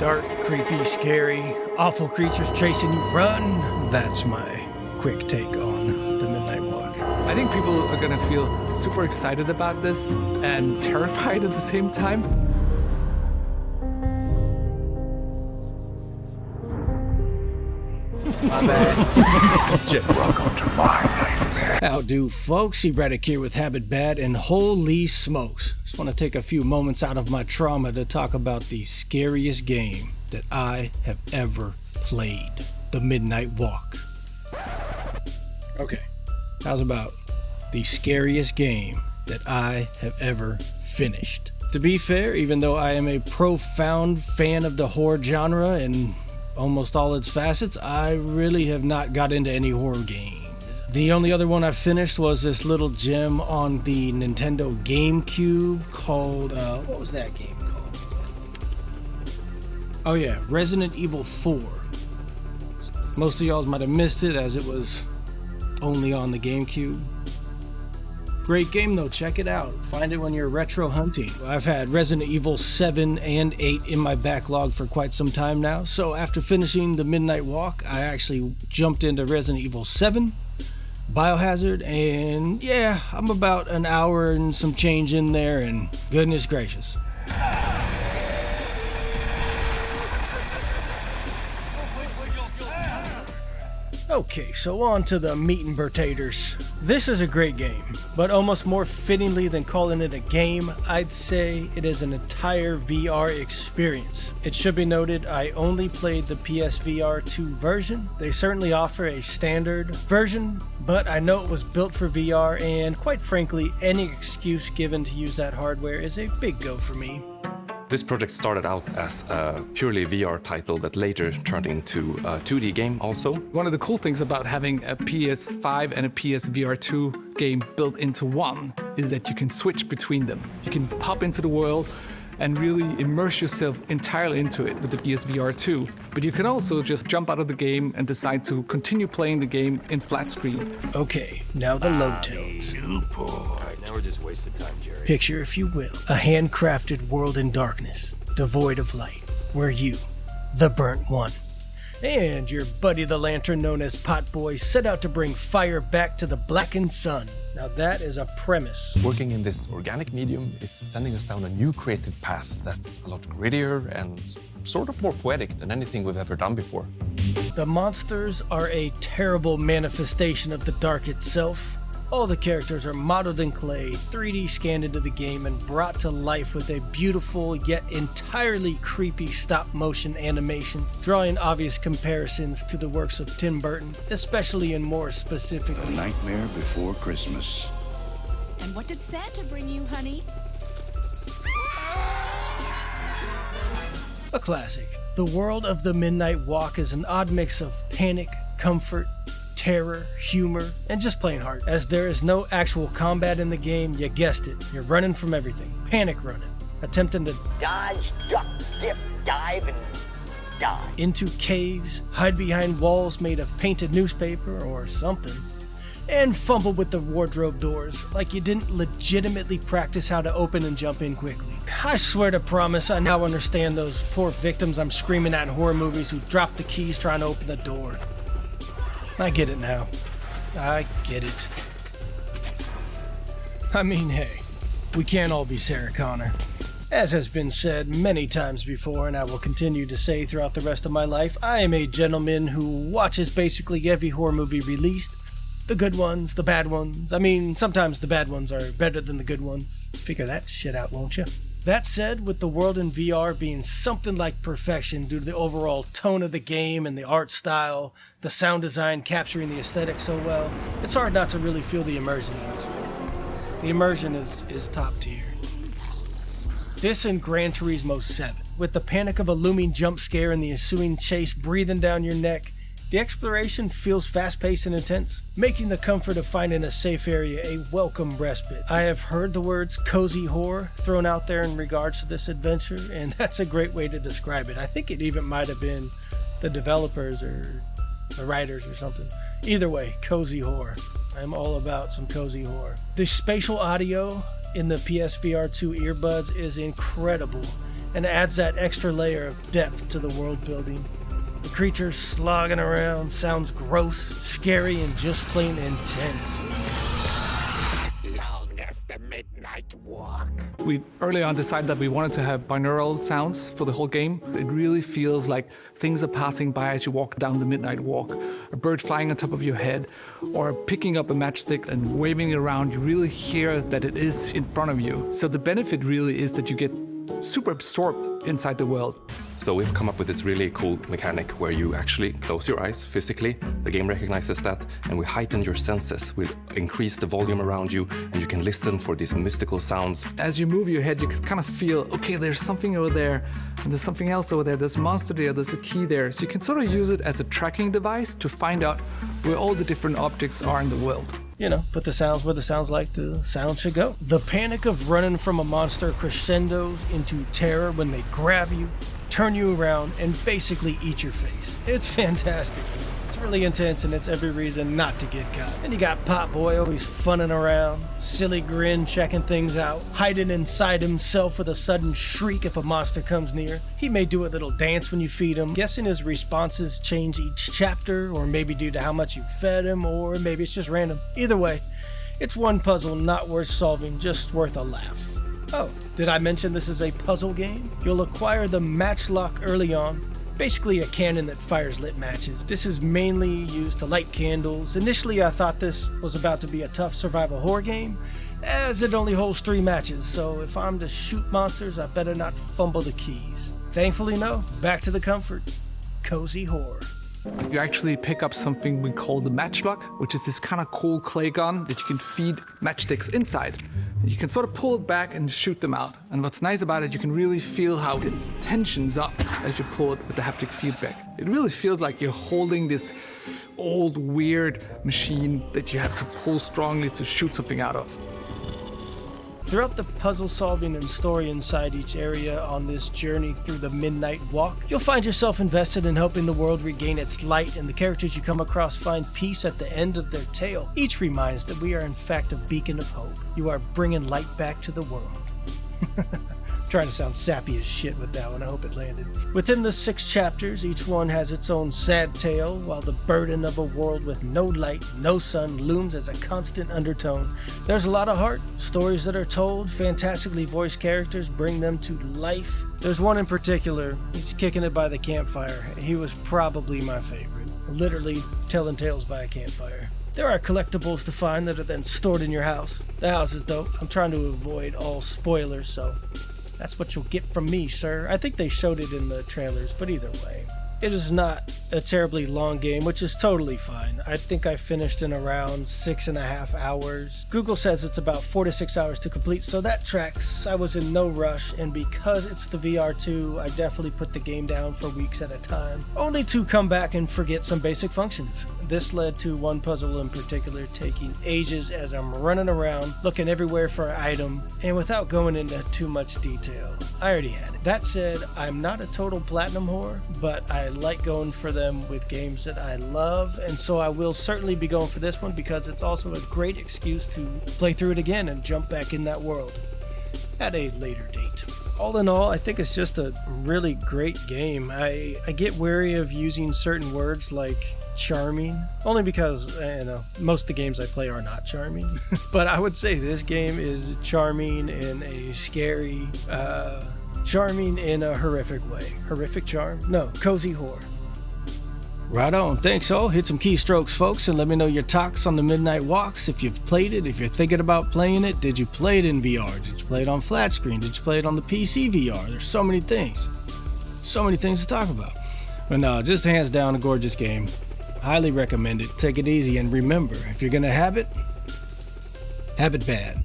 Dark, creepy, scary, awful creatures chasing you, run. That's my quick take on The Midnight Walk. I think people are gonna feel super excited about this and terrified at the same time. My bad. Welcome to my nightmare. How do folks? HabitBad here with HabitBad, and holy smokes. Just want to take a few moments out of my trauma to talk about the scariest game that I have ever played, The Midnight Walk. Okay, how's about the scariest game that I have ever finished? To be fair, even though I am a profound fan of the horror genre and almost all its facets, I really have not got into any horror games. The only other one I finished was this little gem on the Nintendo GameCube called, what was that game called? Oh yeah, Resident Evil 4. Most of y'all might have missed it as it was only on the GameCube. Great game though, check it out. Find it when you're retro hunting. I've had Resident Evil 7 and 8 in my backlog for quite some time now, so after finishing The Midnight Walk, I actually jumped into Resident Evil 7, Biohazard, and yeah, I'm about an hour and some change in there, and goodness gracious. Okay, so on to the meat and potatoes. This is a great game, but almost more fittingly than calling it a game, I'd say it is an entire VR experience. It should be noted I only played the PSVR 2 version. They certainly offer a standard version, but I know it was built for VR, and quite frankly, any excuse given to use that hardware is a big go for me. This project started out as a purely VR title that later turned into a 2D game also. One of the cool things about having a PS5 and a PSVR 2 game built into one is that you can switch between them. You can pop into the world and really immerse yourself entirely into it with the PSVR 2. But you can also just jump out of the game and decide to continue playing the game in flat screen. Okay, now the low tones. Alright, now we're just wasting time, Jerry. Picture, if you will, a handcrafted world in darkness, devoid of light, where you, the burnt one, and your buddy the lantern known as Potboy set out to bring fire back to the blackened sun. Now that is a premise. Working in this organic medium is sending us down a new creative path that's a lot grittier and sort of more poetic than anything we've ever done before. The monsters are a terrible manifestation of the dark itself. All the characters are modeled in clay, 3D scanned into the game, and brought to life with a beautiful yet entirely creepy stop-motion animation, drawing obvious comparisons to the works of Tim Burton, especially and more specifically A Nightmare Before Christmas. And what did Santa bring you, honey? a classic. The world of The Midnight Walk is an odd mix of panic, comfort, terror, humor, and just plain heart. As there is no actual combat in the game, you guessed it, you're running from everything. Panic running. Attempting to dodge, duck, dip, dive, and die. Into caves, hide behind walls made of painted newspaper or something, and fumble with the wardrobe doors like you didn't legitimately practice how to open and jump in quickly. I swear to promise I now understand those poor victims I'm screaming at in horror movies who drop the keys trying to open the door. I get it now. I get it. I mean, hey, we can't all be Sarah Connor. As has been said many times before, and I will continue to say throughout the rest of my life, I am a gentleman who watches basically every horror movie released. The good ones, the bad ones. I mean, sometimes the bad ones are better than the good ones. Figure that shit out, won't you? That said, with the world in VR being something like perfection due to the overall tone of the game and the art style, the sound design capturing the aesthetic so well, it's hard not to really feel the immersion in this one. The immersion is top tier. This and Gran Turismo 7, with the panic of a looming jump scare and the ensuing chase breathing down your neck, the exploration feels fast-paced and intense, making the comfort of finding a safe area a welcome respite. I have heard the words cozy horror thrown out there in regards to this adventure, and that's a great way to describe it. I think it even might have been the developers or the writers or something. Either way, cozy horror. I'm all about some cozy horror. The spatial audio in the PSVR 2 earbuds is incredible, and adds that extra layer of depth to the world building. The creatures slogging around sounds gross, scary, and just plain intense. We early on decided that we wanted to have binaural sounds for the whole game. It really feels like things are passing by as you walk down the midnight walk. A bird flying on top of your head, or picking up a matchstick and waving it around. You really hear that it is in front of you. So the benefit really is that you get super absorbed inside the world. So we've come up with this really cool mechanic where you actually close your eyes physically. The game recognizes that, and we heighten your senses. We increase the volume around you, and you can listen for these mystical sounds. As you move your head, you can kind of feel, okay, there's something over there, and there's something else over there, there's a monster there, there's a key there. So you can sort of use it as a tracking device to find out where all the different objects are in the world. You know, put the sounds where the sounds like the sound should go. The panic of running from a monster crescendos into terror when they grab you, turn you around, and basically eat your face. It's fantastic. It's really intense, and it's every reason not to get caught. And you got Pop Boy always funning around, silly grin checking things out, hiding inside himself with a sudden shriek if a monster comes near. He may do a little dance when you feed him. Guessing his responses change each chapter, or maybe due to how much you fed him, or maybe it's just random. Either way, it's one puzzle not worth solving, just worth a laugh. Oh, did I mention this is a puzzle game? You'll acquire the matchlock early on, basically a cannon that fires lit matches. This is mainly used to light candles. Initially, I thought this was about to be a tough survival horror game, as it only holds 3 matches, so if I'm to shoot monsters, I better not fumble the keys. Thankfully, no. Back to the comfort. Cozy horror. You actually pick up something we call the matchlock, which is this kind of cool clay gun that you can feed matchsticks inside. You can sort of pull it back and shoot them out. And what's nice about it, you can really feel how it tensions up as you pull it with the haptic feedback. It really feels like you're holding this old, weird machine that you have to pull strongly to shoot something out of. Throughout the puzzle solving and story inside each area on this journey through the Midnight Walk, you'll find yourself invested in helping the world regain its light, and the characters you come across find peace at the end of their tale. Each reminds that we are in fact a beacon of hope. You are bringing light back to the world. Trying to sound sappy as shit with that one, I hope it landed. Within the 6 chapters, each one has its own sad tale, while the burden of a world with no light, no sun looms as a constant undertone. There's a lot of heart, stories that are told, fantastically voiced characters bring them to life. There's one in particular, he's kicking it by the campfire. He was probably my favorite. Literally telling tales by a campfire. There are collectibles to find that are then stored in your house. The house is dope. I'm trying to avoid all spoilers, so that's what you'll get from me, sir. I think they showed it in the trailers, but either way. It is not a terribly long game, which is totally fine. I think I finished in around 6.5 hours. Google says it's about 4 to 6 hours to complete, so that tracks. I was in no rush, and because it's the VR2, I definitely put the game down for weeks at a time, only to come back and forget some basic functions. This led to one puzzle in particular taking ages as I'm running around, looking everywhere for an item, and without going into too much detail, I already had it. That said, I'm not a total platinum whore, but I like going for them with games that I love, and so I will certainly be going for this one because it's also a great excuse to play through it again and jump back in that world at a later date. All in all, I think it's just a really great game. I get wary of using certain words like charming, only because most of the games I play are not charming. But I would say this game is charming in a scary, charming in a horrific way. Horrific charm? No, cozy horror. Right on. Thanks all. Hit some keystrokes, folks, and let me know your talks on the Midnight Walks. If you've played it, if you're thinking about playing it, did you play it in VR? Did you play it on flat screen? Did you play it on the PC VR? There's so many things. So many things to talk about. But no, just hands down a gorgeous game. Highly recommend it. Take it easy, and remember, if you're gonna have it bad.